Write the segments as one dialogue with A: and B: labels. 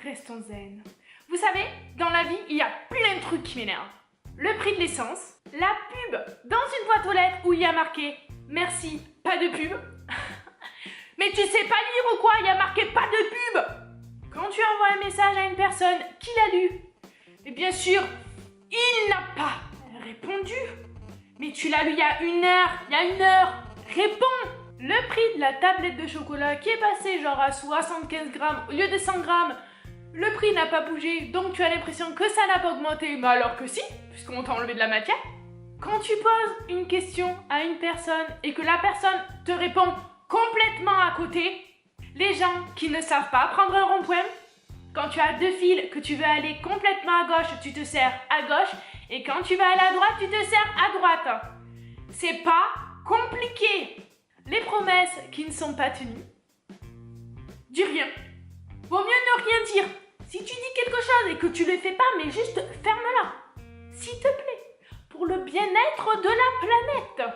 A: Restons zen. Vous savez, dans la vie, il y a plein de trucs qui m'énervent. Le prix de l'essence, la pub dans une boîte aux lettres où il y a marqué « Merci, pas de pub ». Mais tu sais pas lire ou quoi? Il y a marqué « Pas de pub ». Quand tu envoies un message à une personne qui l'a lu, et bien sûr, il n'a pas répondu. Mais tu l'as lu il y a une heure, réponds! Le prix de la tablette de chocolat qui est passé genre à 75 grammes au lieu de 100 grammes, le prix n'a pas bougé, donc tu as l'impression que ça n'a pas augmenté, mais alors que si, puisqu'on t'a enlevé de la matière. Quand tu poses une question à une personne et que la personne te répond complètement à côté, les gens qui ne savent pas prendre un rond-point, quand tu as deux fils que tu veux aller complètement à gauche, tu te sers à gauche, et quand tu vas aller à droite, tu te sers à droite. C'est pas compliqué. Les promesses qui ne sont pas tenues, dis rien. Vaut mieux ne rien dire. Si tu dis quelque chose et que tu ne le fais pas, mais juste ferme-la. S'il te plaît. Pour le bien-être de la planète.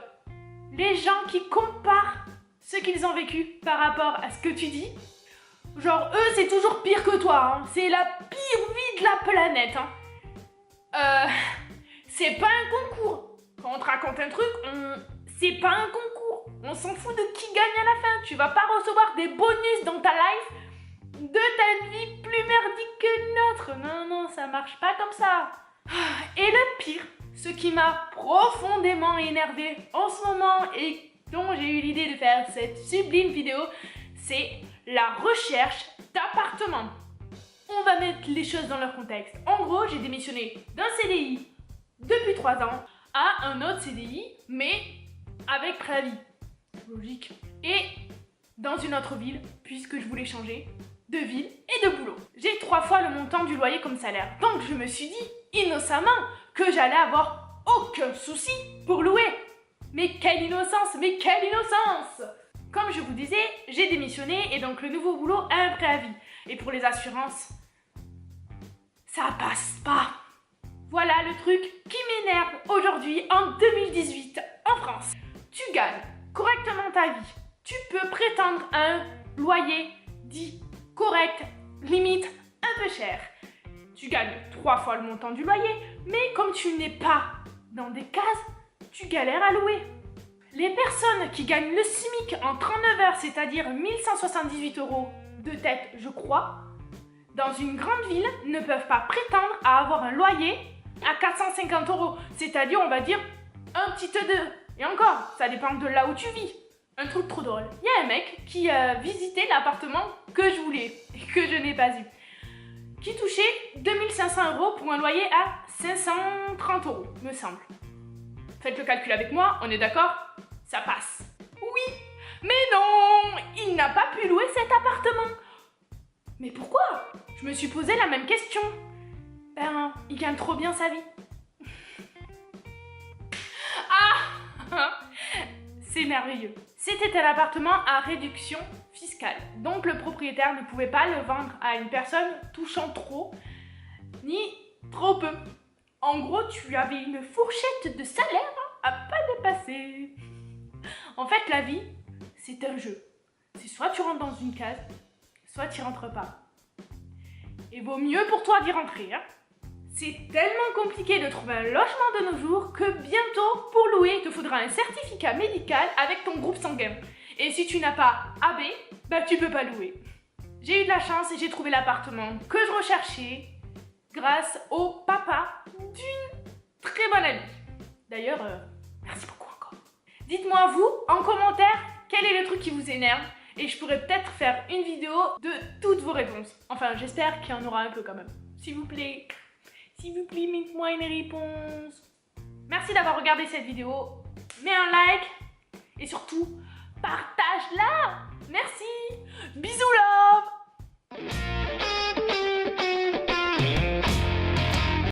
A: Les gens qui comparent ce qu'ils ont vécu par rapport à ce que tu dis, genre eux c'est toujours pire que toi, hein. C'est la pire vie de la planète. Hein. C'est pas un concours. Quand on te raconte un truc, c'est pas un concours. On s'en fout de qui gagne à la fin. Tu vas pas recevoir des bonus dans ta life de ta vie plus merdique que l'autre. Non, non, ça marche pas comme ça. Et le pire, ce qui m'a profondément énervé en ce moment et dont j'ai eu l'idée de faire cette sublime vidéo, c'est la recherche d'appartements. On va mettre les choses dans leur contexte. En gros, j'ai démissionné d'un CDI depuis 3 ans à un autre CDI, mais avec préavis. Logique. Et dans une autre ville, puisque je voulais changer de ville et de boulot. J'ai 3 fois le montant du loyer comme salaire. Donc je me suis dit, innocemment, que j'allais avoir aucun souci pour louer. Mais quelle innocence, mais quelle innocence! Comme je vous disais, j'ai démissionné et donc le nouveau boulot a un préavis. Et pour les assurances, ça passe pas. Voilà le truc qui m'énerve aujourd'hui en 2018 en France. Tu gagnes correctement ta vie. Tu peux prétendre à un loyer dit correct, limite un peu cher. Tu gagnes 3 fois le montant du loyer, mais comme tu n'es pas dans des cases, tu galères à louer. Les personnes qui gagnent le SMIC en 39 heures, c'est-à-dire 1178 € de tête, je crois, dans une grande ville, ne peuvent pas prétendre à avoir un loyer à 450 €, c'est-à-dire, on va dire, un petit E2. Et encore, ça dépend de là où tu vis. Un truc trop drôle. Il y a un mec qui a visité l'appartement que je voulais et que je n'ai pas eu, qui touchait 2500 € pour un loyer à 530 €, me semble. Faites le calcul avec moi, on est d'accord? Ça passe. Oui, mais non, il n'a pas pu louer cet appartement. Mais pourquoi? Je me suis posé la même question. Ben, il gagne trop bien sa vie. Ah, c'est merveilleux. C'était un appartement à réduction fiscale. Donc le propriétaire ne pouvait pas le vendre à une personne touchant trop, ni trop peu. En gros, tu avais une fourchette de salaire à pas dépasser. En fait, la vie, c'est un jeu. C'est soit tu rentres dans une case, soit tu rentres pas. Et vaut mieux pour toi d'y rentrer. Hein. C'est tellement compliqué de trouver un logement de nos jours que bientôt, pour louer, il te faudra un certificat médical avec ton groupe sanguin. Et si tu n'as pas AB, bah tu peux pas louer. J'ai eu de la chance et j'ai trouvé l'appartement que je recherchais grâce au papa d'une très bonne amie. D'ailleurs, merci beaucoup encore. Dites-moi vous, en commentaire, quel est le truc qui vous énerve et je pourrais peut-être faire une vidéo de toutes vos réponses. Enfin, j'espère qu'il y en aura un peu quand même. S'il vous plaît, mettez-moi une réponse. Merci d'avoir regardé cette vidéo. Mets un like et surtout, partage-la. Merci. Bisous love.